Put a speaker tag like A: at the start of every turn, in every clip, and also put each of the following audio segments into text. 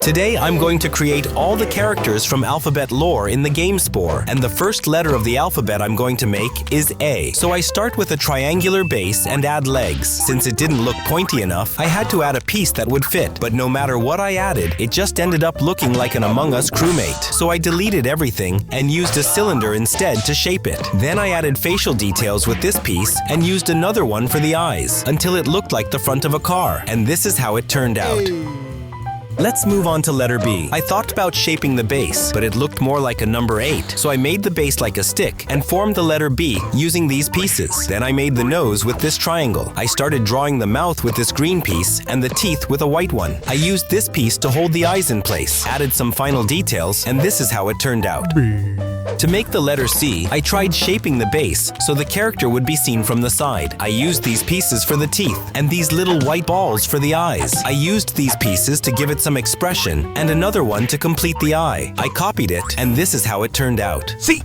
A: Today, I'm going to create all the characters from alphabet lore in the game Spore, and the first letter of the alphabet I'm going to make is A. So I start with a triangular base and add legs. Since it didn't look pointy enough, I had to add a piece that would fit, but no matter what I added, it just ended up looking like an Among Us crewmate. So I deleted everything and used a cylinder instead to shape it. Then I added facial details with this piece and used another one for the eyes, until it looked like the front of a car, and this is how it turned out. Let's move on to letter B. I thought about shaping the base, but it looked more like a number 8, so I made the base like a stick and formed the letter B using these pieces. Then I made the nose with this triangle. I started drawing the mouth with this green piece and the teeth with a white one. I used this piece to hold the eyes in place, added some final details, and this is how it turned out. To make the letter C, I tried shaping the base so the character would be seen from the side. I used these pieces for the teeth and these little white balls for the eyes. I used these pieces to give it some expression and another one to complete the eye. I copied it, and this is how it turned out. See?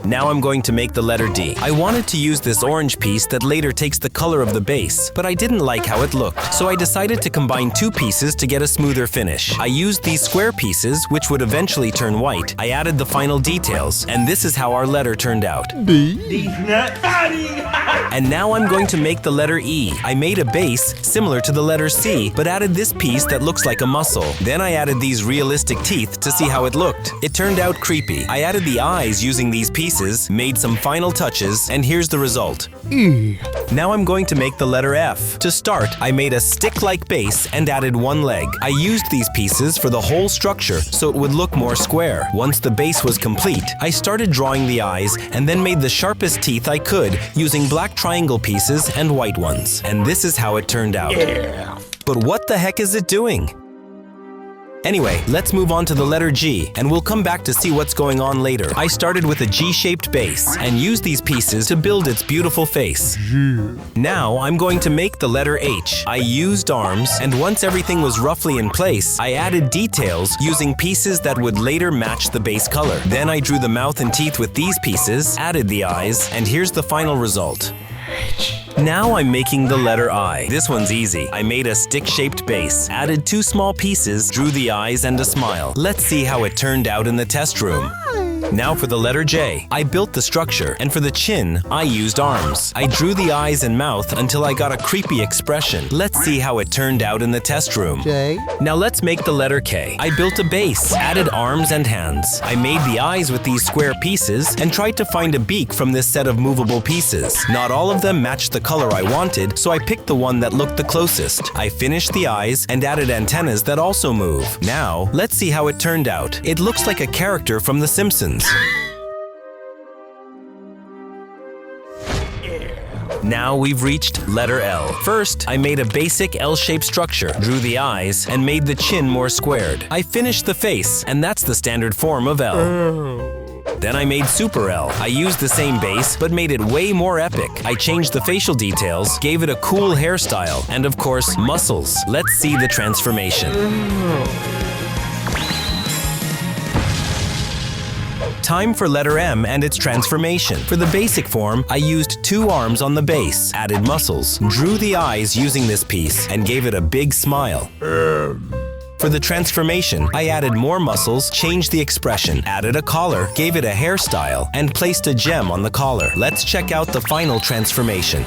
A: Now I'm going to make the letter D. I wanted to use this orange piece that later takes the color of the base, but I didn't like how it looked, so I decided to combine two pieces to get a smoother finish. I used these square pieces, which would eventually turn white. I added the final details, and this is how our letter turned out.
B: D.
A: And now I'm going to make the letter E. I made a base similar to the letter C, but added this piece that looks like a muscle. Then I added these realistic teeth to see how it looked. It turned out creepy. I added the eyes using these pieces, made some final touches, and here's the result.
B: E.
A: Now I'm going to make the letter F. To start, I made a stick-like base and added one leg. I used these pieces for the whole structure so it would look more square. Once the base was complete, I started drawing the eyes and then made the sharpest teeth I could using black triangle pieces and white ones. And this is how it turned out.
B: Yeah.
A: But what the heck is it doing? Anyway, let's move on to the letter G, and we'll come back to see what's going on later. I started with a G-shaped base and used these pieces to build its beautiful face. Now I'm going to make the letter H. I used arms, and once everything was roughly in place, I added details using pieces that would later match the base color. Then I drew the mouth and teeth with these pieces, added the eyes, and here's the final result. Now I'm making the letter I. This one's easy. I made a stick-shaped base, added two small pieces, drew the eyes and a smile. Let's see how it turned out in the test room. Now for the letter J. I built the structure, and for the chin, I used arms. I drew the eyes and mouth until I got a creepy expression. Let's see how it turned out in the test room.
B: J.
A: Now let's make the letter K. I built a base, added arms and hands. I made the eyes with these square pieces and tried to find a beak from this set of movable pieces. Not all of them matched the color I wanted, so I picked the one that looked the closest. I finished the eyes and added antennas that also move. Now, let's see how it turned out. It looks like a character from The Simpsons. Now we've reached letter L. First, I made a basic L-shaped structure, drew the eyes, and made the chin more squared. I finished the face, and that's the standard form of L. Then I made Super L. I used the same base, but made it way more epic. I changed the facial details, gave it a cool hairstyle, and of course, muscles. Let's see the transformation. Time for letter M and its transformation. For the basic form, I used two arms on the base, added muscles, drew the eyes using this piece, and gave it a big smile. For the transformation, I added more muscles, changed the expression, added a collar, gave it a hairstyle, and placed a gem on the collar. Let's check out the final transformation.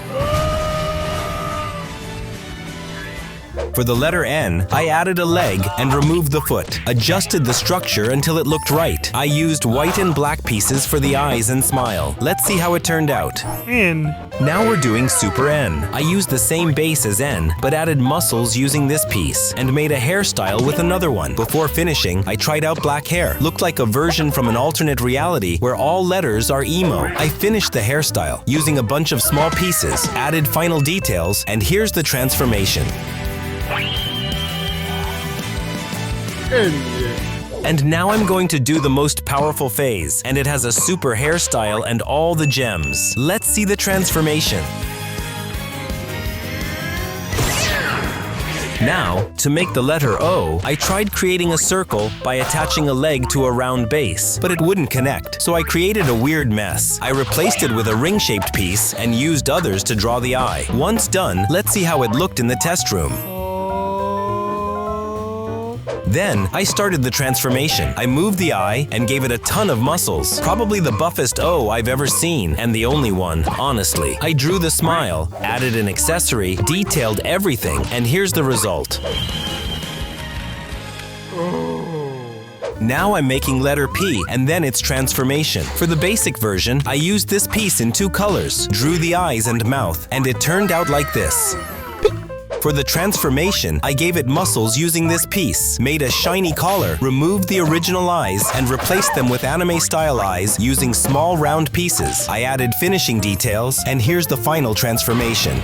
A: For the letter N, I added a leg and removed the foot, adjusted the structure until it looked right. I used white and black pieces for the eyes and smile. Let's see how it turned out.
B: N.
A: Now we're doing Super N. I used the same base as N, but added muscles using this piece, and made a hairstyle with another one. Before finishing, I tried out black hair. Looked like a version from an alternate reality where all letters are emo. I finished the hairstyle using a bunch of small pieces, added final details, and here's the transformation. And now I'm going to do the most powerful phase, and it has a super hairstyle and all the gems. Let's see the transformation. Now, to make the letter O, I tried creating a circle by attaching a leg to a round base, but it wouldn't connect, so I created a weird mess. I replaced it with a ring-shaped piece and used others to draw the eye. Once done, let's see how it looked in the test room. Then, I started the transformation. I moved the eye and gave it a ton of muscles. Probably the buffest O I've ever seen, and the only one, honestly. I drew the smile, added an accessory, detailed everything, and here's the result. Now I'm making letter P and then its transformation. For the basic version, I used this piece in 2 colors, drew the eyes and mouth, and it turned out like this. For the transformation, I gave it muscles using this piece, made a shiny collar, removed the original eyes, and replaced them with anime-style eyes using small round pieces. I added finishing details, and here's the final transformation.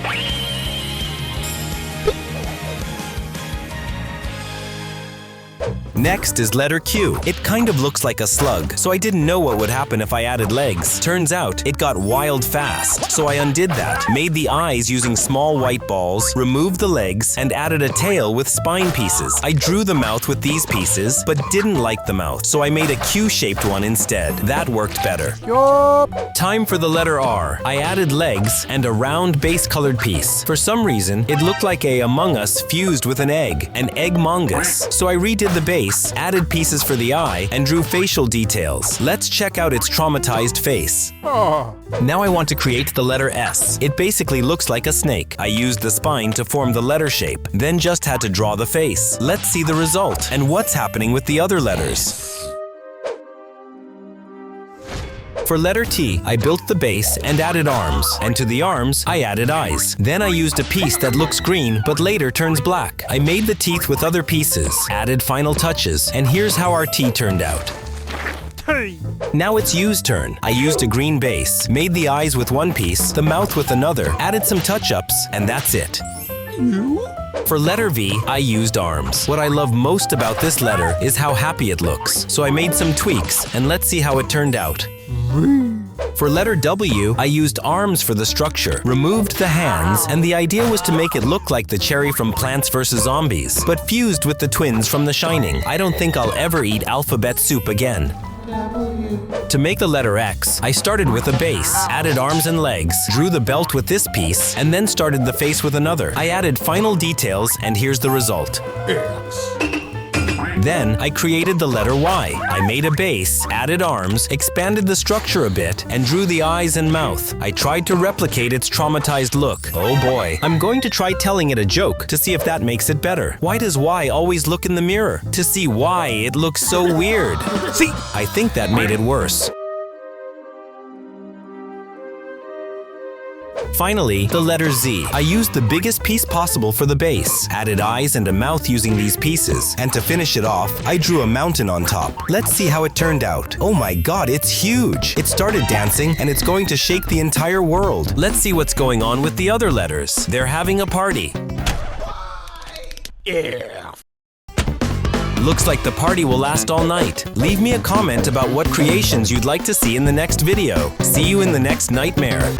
A: Next is letter Q. It kind of looks like a slug, so I didn't know what would happen if I added legs. Turns out, it got wild fast, so I undid that, made the eyes using small white balls, removed the legs, and added a tail with spine pieces. I drew the mouth with these pieces, but didn't like the mouth, so I made a Q-shaped one instead. That worked better. Time for the letter R. I added legs and a round base-colored piece. For some reason, it looked like a Among Us fused with an egg mongoose. So I redid the base, added pieces for the eye, and drew facial details. Let's check out its traumatized face. Now I want to create the letter S. It basically looks like a snake. I used the spine to form the letter shape, then just had to draw the face. Let's see the result and what's happening with the other letters. For letter T, I built the base and added arms, and to the arms, I added eyes. Then I used a piece that looks green but later turns black. I made the teeth with other pieces, added final touches, and here's how our T turned out. Now it's U's turn. I used a green base, made the eyes with one piece, the mouth with another, added some touch-ups, and that's it. For letter V, I used arms. What I love most about this letter is how happy it looks, so I made some tweaks, and let's see how it turned out. For letter W, I used arms for the structure, removed the hands, and the idea was to make it look like the cherry from Plants vs. Zombies, but fused with the twins from The Shining. I don't think I'll ever eat alphabet soup again. To make the letter X, I started with a base, added arms and legs, drew the belt with this piece, and then started the face with another. I added final details, and here's the result. Then, I created the letter Y. I made a base, added arms, expanded the structure a bit, and drew the eyes and mouth. I tried to replicate its traumatized look. Oh boy. I'm going to try telling it a joke to see if that makes it better. Why does Y always look in the mirror? To see why it looks so weird. See, I think that made it worse. Finally, the letter Z. I used the biggest piece possible for the base, added eyes and a mouth using these pieces, and to finish it off, I drew a mountain on top. Let's see how it turned out. Oh my god, it's huge! It started dancing, and it's going to shake the entire world. Let's see what's going on with the other letters. They're having a party. Looks like the party will last all night. Leave me a comment about what creations you'd like to see in the next video. See you in the next nightmare.